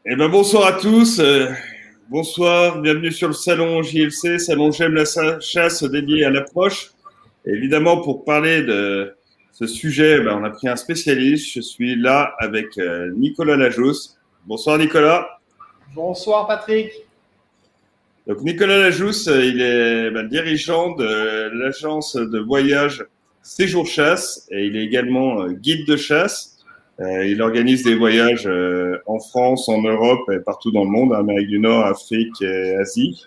Eh ben, bonsoir à tous. Bonsoir, bienvenue sur le salon JLC, salon J'aime la chasse dédié à l'approche. Évidemment, pour parler de ce sujet, on a pris un spécialiste. Je suis là avec Nicolas Lajousse. Bonsoir Nicolas. Bonsoir Patrick. Donc Nicolas Lajousse, il est le dirigeant de l'agence de voyage Séjour Chasse et il est également guide de chasse. Il organise des voyages en France, en Europe et partout dans le monde, Amérique du Nord, Afrique et Asie.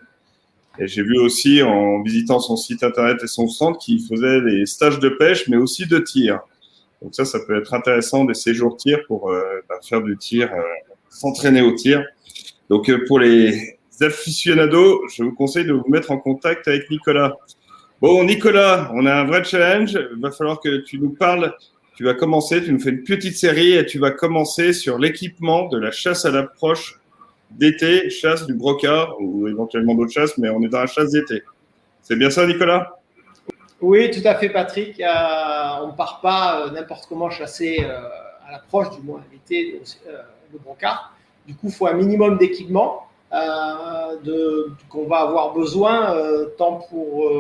Et j'ai vu aussi en visitant son site internet et son centre qu'il faisait des stages de pêche, mais aussi de tir. Donc ça peut être intéressant des séjours tir pour faire du tir, s'entraîner au tir. Donc pour les aficionados, je vous conseille de vous mettre en contact avec Nicolas. Bon Nicolas, on a un vrai challenge. Il va falloir que tu nous parles. Tu vas commencer, tu nous fais une petite série et tu vas commencer sur l'équipement de la chasse à l'approche d'été, chasse du brocard ou éventuellement d'autres chasses, mais on est dans la chasse d'été. C'est bien ça, Nicolas? Oui, tout à fait, Patrick. On ne part pas n'importe comment chasser à l'approche, du moins l'été, le brocard. Du coup, il faut un minimum d'équipement qu'on va avoir besoin, tant pour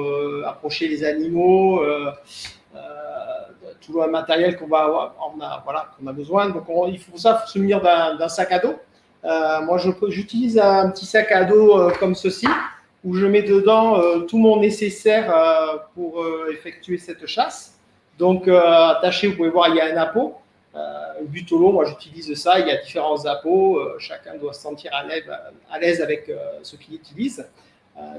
approcher les animaux, tout le matériel qu'on va avoir, qu'on a besoin. Donc, il faut se munir d'un sac à dos. Moi, j'utilise un petit sac à dos comme ceci, où je mets dedans tout mon nécessaire pour effectuer cette chasse. Donc, attaché, vous pouvez voir, il y a un appôt, un butolo. Moi, j'utilise ça. Il y a différents appots. Chacun doit se sentir à l'aise avec ce qu'il utilise.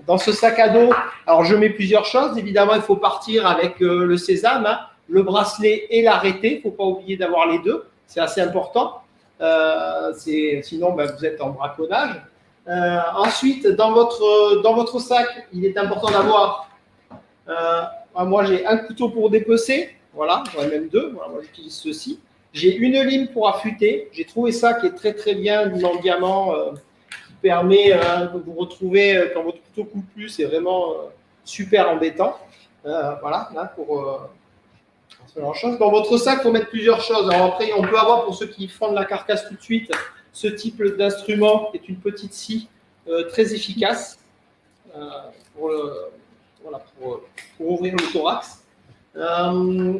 Dans ce sac à dos, alors je mets plusieurs choses. Évidemment, il faut partir avec le sésame, le bracelet et l'arrêté. Il ne faut pas oublier d'avoir les deux. C'est assez important. Sinon, vous êtes en braconnage. Ensuite, dans votre sac, il est important d'avoir, moi j'ai un couteau pour dépecer, voilà, j'en ai même deux, voilà, moi j'utilise ceci. J'ai une lime pour affûter, j'ai trouvé ça qui est très très bien, une en diamant, qui permet de vous retrouver quand votre couteau coupe plus, c'est vraiment super embêtant. Voilà, là pour dans votre sac, il faut mettre plusieurs choses. Alors après, on peut avoir, pour ceux qui font de la carcasse tout de suite, ce type d'instrument qui est une petite scie très efficace pour ouvrir le thorax.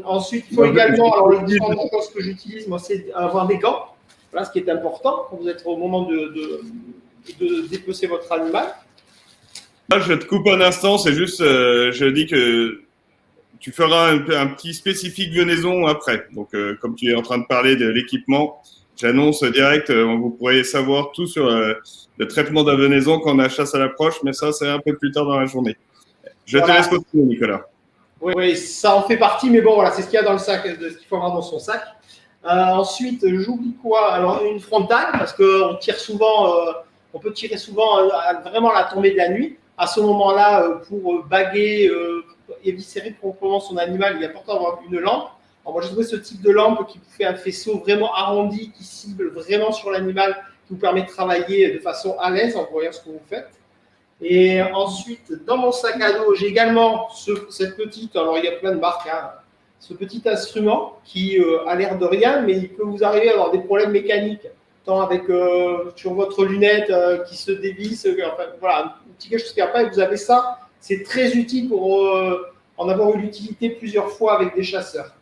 Ensuite, il faut également, alors les différentes choses que j'utilise, moi, c'est avoir des gants. Voilà ce qui est important quand vous êtes au moment de dépecer votre animal. Là, je te coupe un instant, c'est juste, je dis que tu feras un petit spécifique venaison après. Donc, comme tu es en train de parler de l'équipement, j'annonce direct, vous pourrez savoir tout sur le traitement de la venaison quand on a chasse à l'approche, mais ça, c'est un peu plus tard dans la journée. Je te laisse continuer, Nicolas. Oui, ça en fait partie, mais bon, voilà, c'est ce qu'il y a dans le sac, ce qu'il faut avoir dans son sac. Ensuite, j'oublie quoi? Alors, une frontale, parce qu'on tire souvent, on peut tirer souvent vraiment à la tombée de la nuit. À ce moment-là, pour baguer, éviscérer proprement son animal, il est important d'avoir une lampe. Alors moi, j'ai trouvé ce type de lampe qui vous fait un faisceau vraiment arrondi, qui cible vraiment sur l'animal, qui vous permet de travailler de façon à l'aise en voyant ce que vous faites. Et ensuite, dans mon sac à dos, j'ai également cette petite, alors il y a plein de marques, ce petit instrument qui a l'air de rien, mais il peut vous arriver à avoir des problèmes mécaniques, tant avec sur votre lunette qui se dévisse, enfin, voilà, un petit quelque chose qui n'a pas, et vous avez ça. C'est très utile pour en avoir eu l'utilité plusieurs fois avec des chasseurs.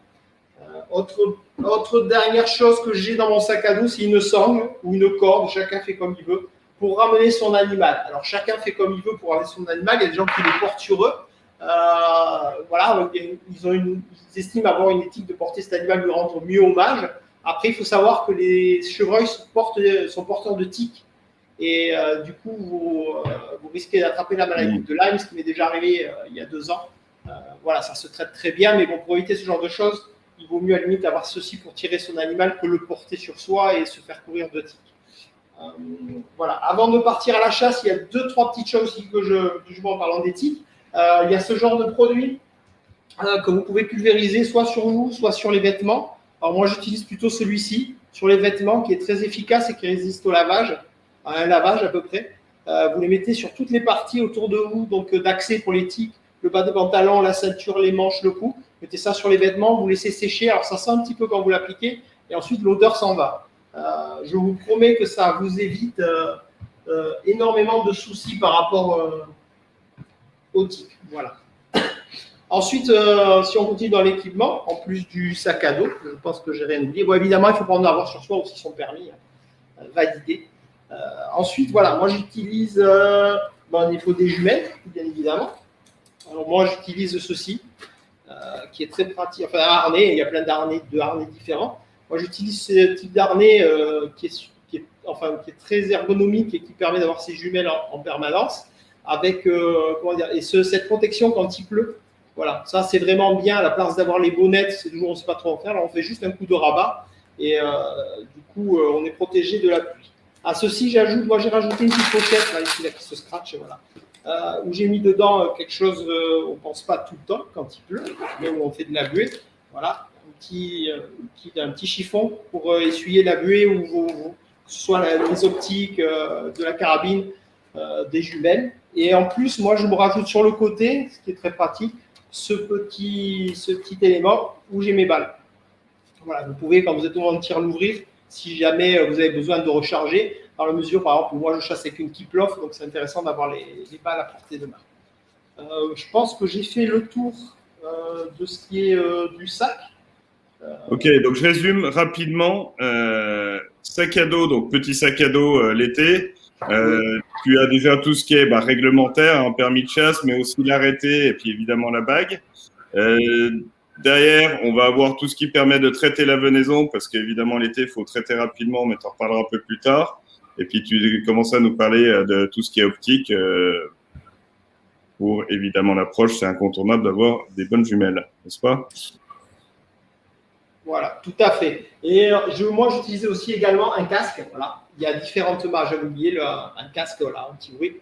Autre dernière chose que j'ai dans mon sac à dos, c'est une sangle ou une corde, chacun fait comme il veut, pour ramener son animal. Alors chacun fait comme il veut pour ramener son animal, il y a des gens qui le portent sur eux. Voilà, ils estiment avoir une éthique de porter cet animal, lui rendre mieux hommage. Après, il faut savoir que les chevreuils sont porteurs de tiques. Et du coup, vous risquez d'attraper la maladie de Lyme, ce qui m'est déjà arrivé il y a 2 ans. Voilà, ça se traite très bien, mais bon, pour éviter ce genre de choses, il vaut mieux à la limite avoir ceci pour tirer son animal que le porter sur soi et se faire courir de tiques. Voilà. Avant de partir à la chasse, il y a 2-3 petites choses aussi que je vois en parlant des tiques. Il y a ce genre de produit que vous pouvez pulvériser soit sur vous, soit sur les vêtements. Alors moi, j'utilise plutôt celui-ci sur les vêtements qui est très efficace et qui résiste au lavage, à un lavage à peu près. Vous les mettez sur toutes les parties autour de vous, donc d'accès pour les tiques, le bas des pantalons, la ceinture, les manches, le cou. Mettez ça sur les vêtements, vous laissez sécher. Alors ça sent un petit peu quand vous l'appliquez et ensuite l'odeur s'en va. Je vous promets que ça vous évite énormément de soucis par rapport au tic. Voilà. Ensuite, si on continue dans l'équipement, en plus du sac à dos, je pense que j'ai rien oublié. Bon, évidemment, il faut pas en avoir sur soi aussi son permis validé. Ensuite, voilà, moi j'utilise, il faut des jumelles, bien évidemment. Alors moi j'utilise ceci, qui est très pratique, enfin un harnais, il y a plein de harnais différents. Moi j'utilise ce type d'harnais qui est très ergonomique et qui permet d'avoir ces jumelles en permanence, avec cette protection quand il pleut. Voilà, ça c'est vraiment bien. À la place d'avoir les bonnettes, c'est toujours on ne sait pas trop en faire. Là, on fait juste un coup de rabat et du coup on est protégé de la pluie. À ceci, j'ai rajouté une petite pochette là, ici, là, qui se scratche, voilà, où j'ai mis dedans quelque chose, on ne pense pas tout le temps quand il pleut, mais où on fait de la buée. Voilà, un petit chiffon pour essuyer la buée ou que ce soit les optiques, de la carabine, des jumelles. Et en plus, moi, je me rajoute sur le côté, ce qui est très pratique, ce petit élément où j'ai mes balles. Voilà, vous pouvez, quand vous êtes au moment de tir, l'ouvrir si jamais vous avez besoin de recharger. Dans la mesure, par exemple, moi je chasse avec une Kiplof, donc c'est intéressant d'avoir les balles à portée de main. Je pense que j'ai fait le tour de ce qui est du sac. Ok, donc je résume rapidement. Sac à dos, donc petit sac à dos l'été. Tu as déjà tout ce qui est réglementaire, un permis de chasse, mais aussi l'arrêté et puis évidemment la bague. Derrière, on va avoir tout ce qui permet de traiter la venaison, parce qu'évidemment l'été, il faut traiter rapidement, mais tu en reparleras un peu plus tard. Et puis tu commences à nous parler de tout ce qui est optique. Pour évidemment l'approche, c'est incontournable d'avoir des bonnes jumelles, n'est-ce pas? Voilà, tout à fait. Et moi, j'utilisais aussi également un casque. Voilà. Il y a différentes marques. J'avais oublié un casque, voilà, anti-bruit,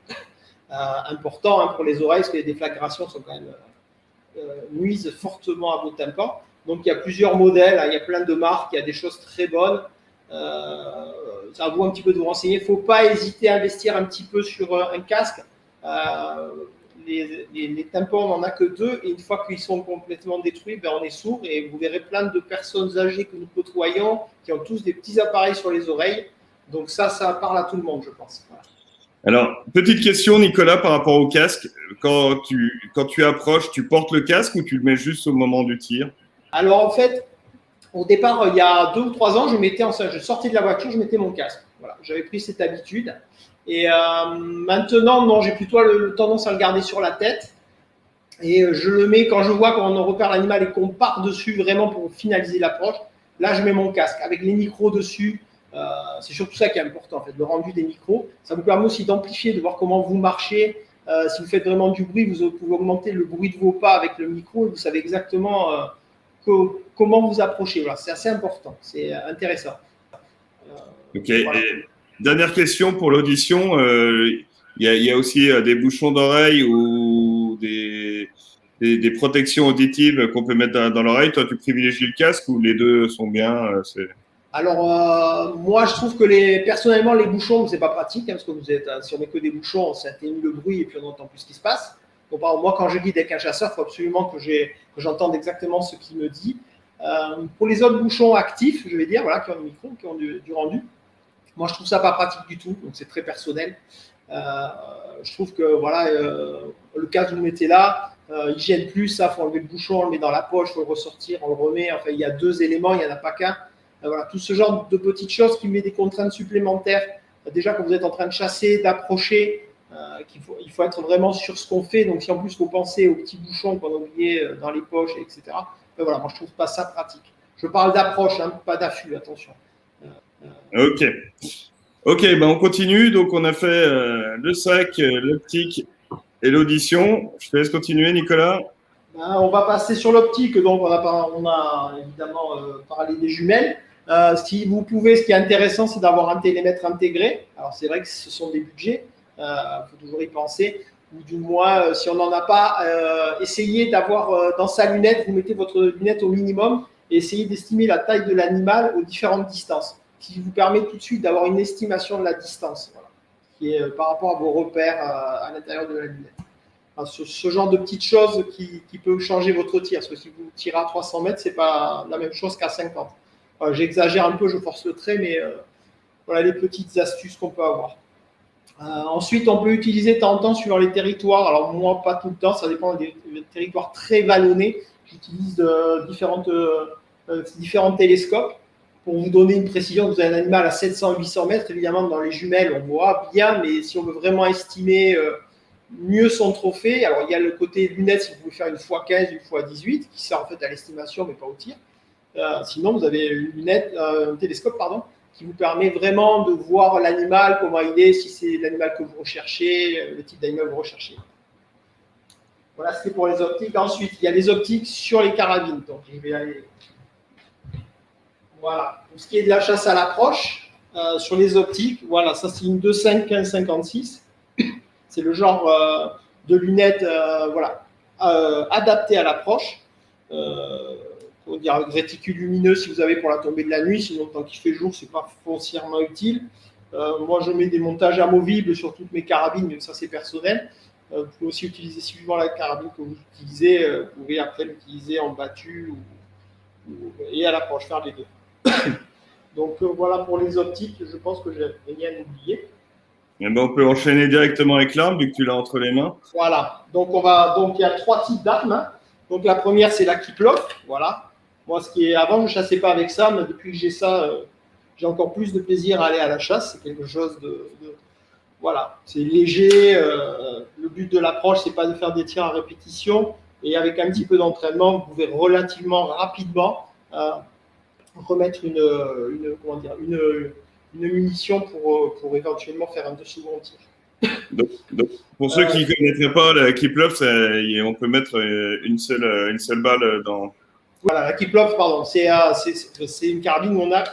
important pour les oreilles, parce que les déflagrations sont quand même nuisent fortement à vos tympans. Donc, il y a plusieurs modèles, il y a plein de marques, il y a des choses très bonnes. Ça vaut un petit peu de vous renseigner. Il ne faut pas hésiter à investir un petit peu sur un casque. Les tympans, on n'en a que 2, et une fois qu'ils sont complètement détruits, on est sourd, et vous verrez plein de personnes âgées que nous côtoyons qui ont tous des petits appareils sur les oreilles. Donc ça parle à tout le monde, je pense. Voilà. Alors, petite question, Nicolas, par rapport au casque. Quand tu approches, tu portes le casque ou tu le mets juste au moment du tir? Alors, en fait, au départ, il y a 2 ou 3 ans, je sortais de la voiture, je mettais mon casque. Voilà, j'avais pris cette habitude. Et maintenant, non, j'ai plutôt tendance à le garder sur la tête. Et je le mets quand je vois qu'on repère l'animal et qu'on part dessus vraiment pour finaliser l'approche. Là, je mets mon casque avec les micros dessus. C'est surtout ça qui est important, en fait, le rendu des micros. Ça vous permet aussi d'amplifier, de voir comment vous marchez. Si vous faites vraiment du bruit, vous pouvez augmenter le bruit de vos pas avec le micro et vous savez exactement comment vous approchez. Voilà, c'est assez important, c'est intéressant. Ok. Voilà. Et dernière question pour l'audition. Il y a aussi des bouchons d'oreille ou des protections auditives qu'on peut mettre dans l'oreille. Toi, tu privilégies le casque ou les deux sont bien? Alors, moi, je trouve que personnellement, les bouchons, c'est pas pratique, parce que si on met que des bouchons, ça atténue le bruit et puis on n'entend plus ce qui se passe. Donc, par exemple, moi, quand je guide avec un chasseur, il faut absolument que j'entende exactement ce qu'il me dit. Pour les autres bouchons actifs, je vais dire, voilà, qui ont le micro, qui ont du rendu, moi, je trouve ça pas pratique du tout, donc c'est très personnel. Je trouve que voilà, le casque, vous le mettez là, il gêne plus, ça, il faut enlever le bouchon, on le met dans la poche, il faut le ressortir, on le remet. Enfin, il y a 2 éléments, il n'y en a pas qu'un. Voilà, tout ce genre de petites choses qui met des contraintes supplémentaires. Déjà, quand vous êtes en train de chasser, d'approcher, il faut être vraiment sur ce qu'on fait. Donc, si en plus vous pensez aux petits bouchons qu'on a oubliés dans les poches, etc., voilà, moi je trouve pas ça pratique. Je parle d'approche, pas d'affût, attention. Ok. Ok, on continue. Donc, on a fait le sac, l'optique et l'audition. Je te laisse continuer, Nicolas. On va passer sur l'optique. Donc, on a évidemment parlé des jumelles. Si vous pouvez, ce qui est intéressant, c'est d'avoir un télémètre intégré. Alors, c'est vrai que ce sont des budgets. Il faut toujours y penser. Ou du moins, si on n'en a pas, essayez d'avoir dans sa lunette, vous mettez votre lunette au minimum et essayez d'estimer la taille de l'animal aux différentes distances, qui vous permet tout de suite d'avoir une estimation de la distance, voilà, qui est par rapport à vos repères à l'intérieur de la lunette. Enfin, ce genre de petites choses qui peut changer votre tir. Parce que si vous tirez à 300 mètres, ce n'est pas la même chose qu'à 50. J'exagère un peu, je force le trait, mais voilà les petites astuces qu'on peut avoir. Ensuite, on peut utiliser de temps en temps suivant les territoires. Alors moi, pas tout le temps, ça dépend des territoires très vallonnés. J'utilise différents télescopes pour vous donner une précision. Vous avez un animal à 700-800 mètres. Évidemment, dans les jumelles, on voit bien, mais si on veut vraiment estimer mieux son trophée, alors il y a le côté lunettes, si vous voulez faire une x15, une x18, qui sert en fait à l'estimation, mais pas au tir. Sinon, vous avez une lunette, un télescope, pardon, qui vous permet vraiment de voir l'animal, comment il est, si c'est l'animal que vous recherchez, le type d'animal que vous recherchez. Voilà, c'est pour les optiques. Ensuite, il y a les optiques sur les carabines. Donc, je vais aller. Voilà. Pour ce qui est de la chasse à l'approche, sur les optiques, voilà, ça c'est une 2.5 15-56. C'est le genre de lunettes voilà, adaptées à l'approche. Pour dire avec réticule lumineux si vous avez pour la tombée de la nuit, sinon tant qu'il fait jour, c'est pas foncièrement utile. Moi, je mets des montages amovibles sur toutes mes carabines, mais ça c'est personnel. Vous pouvez aussi utiliser suivant la carabine que vous utilisez, vous pouvez après l'utiliser en battu et à l'approche, faire les deux. Donc voilà pour les optiques, je pense que j'ai rien oublié. Eh ben, on peut enchaîner directement avec l'arme, vu que tu l'as entre les mains. Voilà, donc il y a 3 types d'armes. Hein. Donc la première, c'est la Kiplov, voilà. Moi, avant, je ne chassais pas avec ça, mais depuis que j'ai ça, j'ai encore plus de plaisir à aller à la chasse. C'est quelque chose voilà, c'est léger. Le but de l'approche, c'est pas de faire des tirs à répétition. Et avec un petit peu d'entraînement, vous pouvez relativement rapidement remettre une munition pour éventuellement faire un second tir. Donc, pour ceux qui ne connaîtraient pas la Kiplov, on peut mettre une seule balle dans. Voilà, la Kiplov, pardon, c'est une carabine où on n'a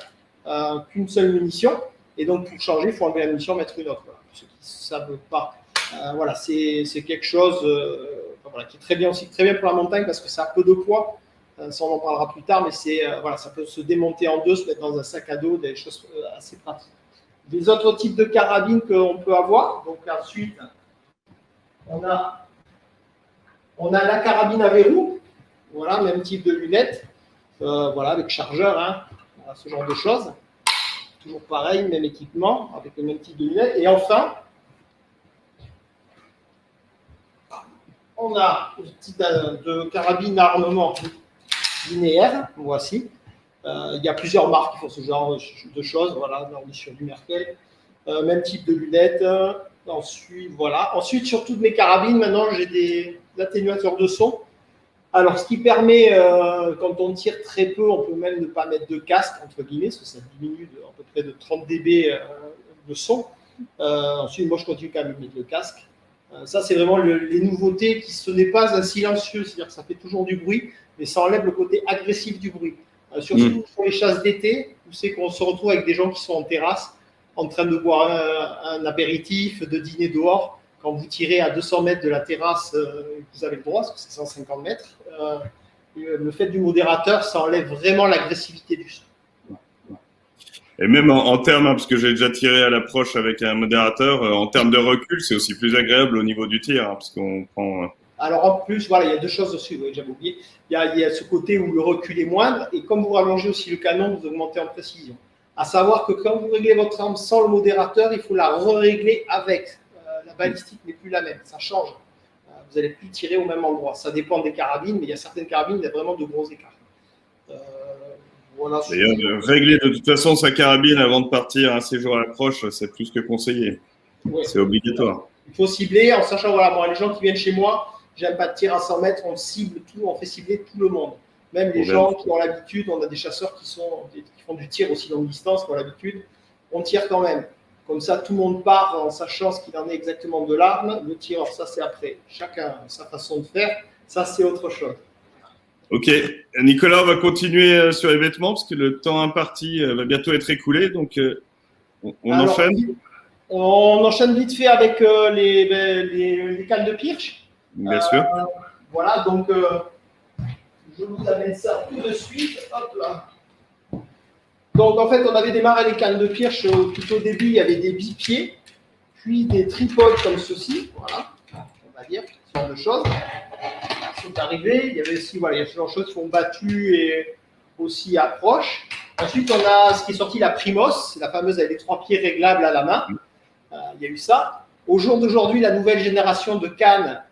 qu'une seule munition. Et donc, pour changer, il faut enlever la munition, mettre une autre. Voilà. Pour ceux qui ne savent pas, voilà, c'est quelque chose voilà, qui est très bien aussi, très bien pour la montagne parce que ça a peu de poids. Ça, on en parlera plus tard, mais voilà, ça peut se démonter en deux, se mettre dans un sac à dos, des choses assez pratiques. Des autres types de carabines qu'on peut avoir. Donc, ensuite, on a la carabine à verrou. Voilà, même type de lunettes, voilà, avec chargeur, hein, voilà, ce genre de choses. Toujours pareil, même équipement, avec le même type de lunettes. Et enfin, on a une petite de carabine à armement linéaire, voici. Il y a plusieurs marques qui font ce genre de choses, voilà, on est sur du Merkel. Même type de lunettes. Ensuite, voilà. Ensuite, sur toutes mes carabines, maintenant, j'ai des atténuateurs de son. Alors, ce qui permet, quand on tire très peu, on peut même ne pas mettre de casque, entre guillemets, parce que ça diminue à peu près de 30 dB de son. Ensuite, moi, je continue quand même de mettre le casque. Ça, c'est vraiment les nouveautés ce n'est pas un silencieux, c'est-à-dire que ça fait toujours du bruit, mais ça enlève le côté agressif du bruit. Surtout pour les chasses d'été, où c'est qu'on se retrouve avec des gens qui sont en terrasse, en train de boire un apéritif, de dîner dehors. Quand vous tirez à 200 mètres de la terrasse, vous avez le droit, parce que c'est 150 mètres. Le fait du modérateur, ça enlève vraiment l'agressivité du son. Et même en termes, hein, parce que j'ai déjà tiré à l'approche avec un modérateur, en termes de recul, c'est aussi plus agréable au niveau du tir, hein, parce qu'on prend. Alors en plus, voilà, il y a deux choses aussi, oui, j'avais oublié. Il y a ce côté où le recul est moindre, et comme vous rallongez aussi le canon, vous augmentez en précision. À savoir que quand vous réglez votre arme sans le modérateur, il faut la régler avec. La balistique n'est plus la même, ça change. Vous n'allez plus tirer au même endroit. Ça dépend des carabines, mais il y a certaines carabines, il y a vraiment de gros écarts. Voilà. D'ailleurs, régler de toute façon sa carabine avant de partir un séjour à l'approche, c'est plus que conseillé. Ouais. C'est obligatoire. Il faut cibler en sachant, voilà, moi, les gens qui viennent chez moi, j'aime pas de tir à 100 mètres, on cible tout, on fait cibler tout le monde. Même les gens qui ont l'habitude, on a des chasseurs qui font du tir aussi longue distance, qui ont l'habitude, on tire quand même. Comme ça, tout le monde part en sachant ce qu'il en est exactement de l'arme. Le tir, ça, c'est après. Chacun a sa façon de faire. Ça, c'est autre chose. Ok. Nicolas, on va continuer sur les vêtements parce que le temps imparti va bientôt être écoulé. Donc, on enchaîne. On enchaîne vite fait avec les cannes de pirche. Bien sûr. Voilà, donc, je vous amène ça tout de suite. Hop là. Donc, en fait, on avait démarré les cannes de pirche tout au début. Il y avait des bipieds, puis des tripodes comme ceci. Voilà, on va dire. genre de choses qui sont arrivées. Il y avait aussi, voilà, il y a ce genre de choses qui sont battues et aussi approches. Ensuite, on a ce qui est sorti, la Primos, la fameuse avec les 3 pieds réglables à la main. Il y a eu ça. Au jour d'aujourd'hui, la nouvelle génération de cannes,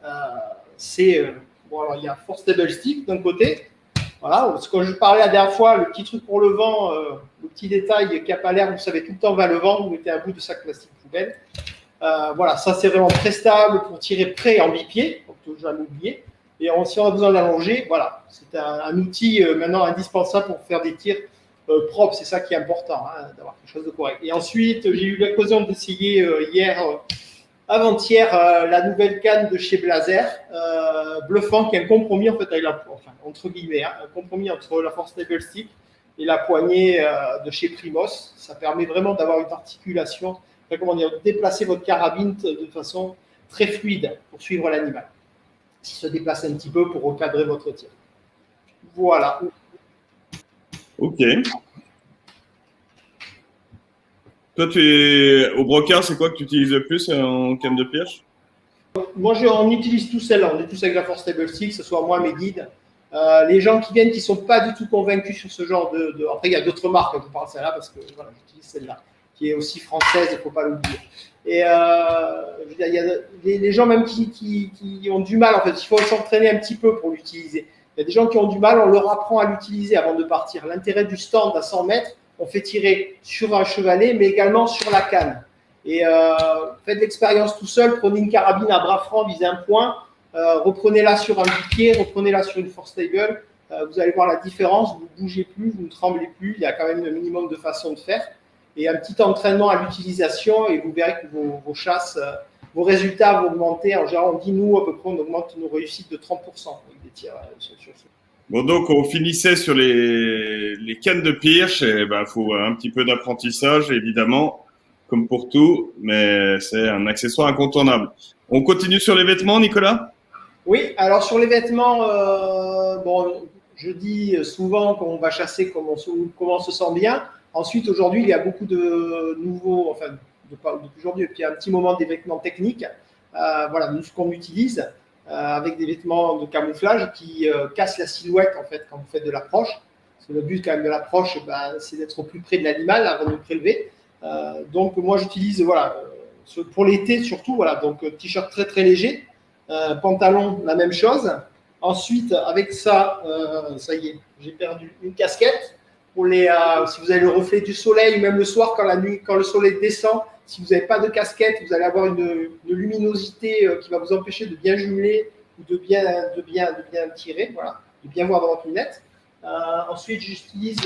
c'est bon, alors, il y a Force Stable Stick d'un côté. Voilà, parce que je parlais la dernière fois, le petit truc pour le vent, le petit détail cap à l'air, vous savez, tout le temps va le vent, vous mettez un bout de sac plastique poubelle. Voilà, ça c'est vraiment très stable pour tirer près en bipied, donc faut jamais oublier. Et si on a besoin d'allonger, voilà, c'est un outil maintenant indispensable pour faire des tirs propres, c'est ça qui est important, hein, d'avoir quelque chose de correct. Et ensuite, j'ai eu l'occasion d'essayer hier, avant-hier, la nouvelle canne de chez Blazer, Bluffant, qui est un compromis en fait avec enfin, entre guillemets, hein, un compromis entre la Force Stable Stick et la poignée de chez Primos. Ça permet vraiment d'avoir une articulation, enfin, comment dire, de déplacer votre carabine de façon très fluide pour suivre l'animal, qui se déplace un petit peu pour recadrer votre tir. Voilà. Ok. Toi, au brocard, c'est quoi que tu utilises le plus en canne de pioche? Moi, on utilise tous celle-là. On est tous avec la Force Stable Stick, que ce soit moi, mes guides. Les gens qui viennent, qui ne sont pas du tout convaincus sur ce genre de... Après, il y a d'autres marques, je vous parle de celle-là parce que voilà, j'utilise celle-là, qui est aussi française, il ne faut pas l'oublier. Et je veux dire, il y a les gens même qui ont du mal, en fait, il faut s'entraîner un petit peu pour l'utiliser. Il y a des gens qui ont du mal, on leur apprend à l'utiliser avant de partir. L'intérêt du stand à 100 mètres, on fait tirer sur un chevalet, mais également sur la canne. Et faites l'expérience tout seul, prenez une carabine à bras francs, visez un point, reprenez-la sur un bipied, reprenez-la sur une Force Stable, vous allez voir la différence, vous ne bougez plus, vous ne tremblez plus, il y a quand même un minimum de façon de faire. Et un petit entraînement à l'utilisation et vous verrez que vos chasses, vos résultats vont augmenter. En général, on dit, nous, à peu près, on augmente nos réussites de 30% avec des tirs sur ce. Bon, donc on finissait sur les cannes de pioche. Il faut un petit peu d'apprentissage, évidemment, comme pour tout, mais c'est un accessoire incontournable. On continue sur les vêtements, Nicolas? Oui, alors sur les vêtements, bon, je dis souvent qu'on va chasser comme on se sent bien. Ensuite, aujourd'hui, il y a beaucoup de nouveaux, enfin, depuis aujourd'hui, depuis un petit moment, des vêtements techniques. Voilà, nous, ce qu'on utilise, avec des vêtements de camouflage qui cassent la silhouette, en fait, quand vous faites de l'approche. Parce que le but, quand même, de l'approche, c'est d'être au plus près de l'animal avant de le prélever. Donc, moi, j'utilise, voilà, pour l'été surtout, voilà, donc t-shirt très, très léger, pantalon, la même chose. Ensuite, avec ça, ça y est, j'ai perdu une casquette. Pour si vous avez le reflet du soleil, ou même le soir, quand le soleil descend, si vous n'avez pas de casquette, vous allez avoir une luminosité qui va vous empêcher de bien jumeler ou de bien tirer, voilà, de bien voir dans votre lunette. Ensuite, j'utilise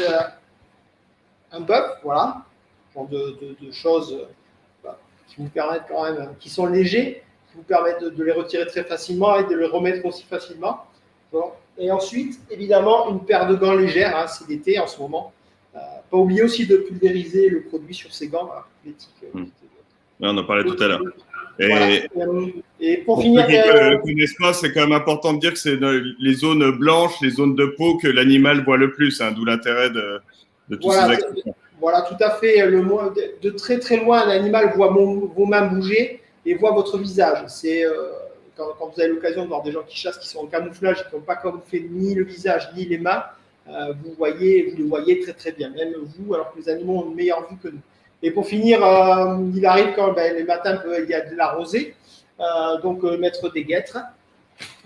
un buff, voilà, genre de choses qui vous permettent quand même, qui sont légers, qui vous permettent de les retirer très facilement et de les remettre aussi facilement. Bon. Et ensuite, évidemment, une paire de gants légères, hein, c'est l'été en ce moment. Pas oublier aussi de pulvériser le produit sur ces gants, l'éthique. Ouais, on en parlait tout à l'heure. Voilà. Et pour finir, ceux qui ne connaissent pas, c'est quand même important de dire que c'est les zones blanches, les zones de peau que l'animal voit le plus, hein, d'où l'intérêt de tous ces accessoires. Voilà, tout à fait. De très très loin, un animal voit vos mains bouger et voit votre visage. C'est quand vous avez l'occasion de voir des gens qui chassent, qui sont en camouflage, qui n'ont pas camouflé ni le visage ni les mains, vous le voyez très très bien, même vous, alors que les animaux ont une meilleure vue que nous. Et pour finir, il arrive quand les matins, il y a de la rosée, donc mettre des guêtres.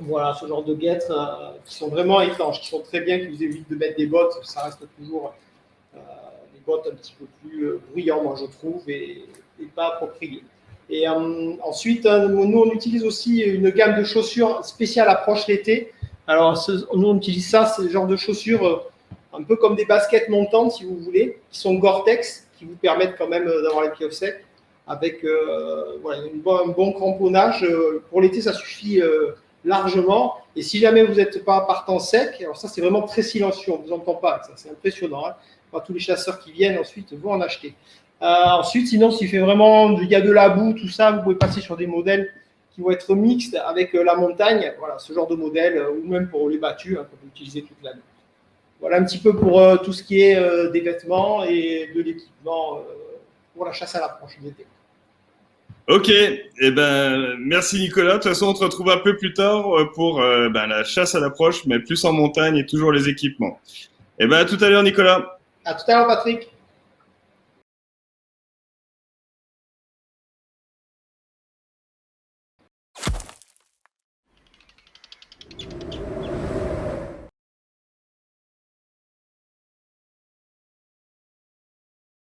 Voilà, ce genre de guêtres qui sont vraiment étanches, qui sont très bien, qui vous évitent de mettre des bottes, ça reste toujours des bottes un petit peu plus bruyantes, moi je trouve, et pas appropriées. Et ensuite, nous, on utilise aussi une gamme de chaussures spéciales approche l'été. Alors, nous, on utilise ça, c'est le genre de chaussures un peu comme des baskets montantes, si vous voulez, qui sont Gore-Tex, qui vous permettent quand même d'avoir les pieds au sec, avec voilà, un bon cramponnage. Pour l'été, ça suffit largement. Et si jamais vous n'êtes pas partant sec, alors ça, c'est vraiment très silencieux, on ne vous entend pas, ça, c'est impressionnant. Hein. Enfin, tous les chasseurs qui viennent ensuite vont en acheter. Ensuite, sinon, s'il fait vraiment, il y a de la boue, tout ça, vous pouvez passer sur des modèles qui vont être mixtes avec la montagne, voilà, ce genre de modèle, ou même pour les battus, hein, qu'on peut utiliser toute l'année. Voilà un petit peu pour tout ce qui est des vêtements et de l'équipement pour la chasse à l'approche d'été. Ok, eh ben, merci Nicolas. De toute façon, on te retrouve un peu plus tard pour la chasse à l'approche, mais plus en montagne et toujours les équipements. Eh ben, à tout à l'heure, Nicolas. À tout à l'heure, Patrick.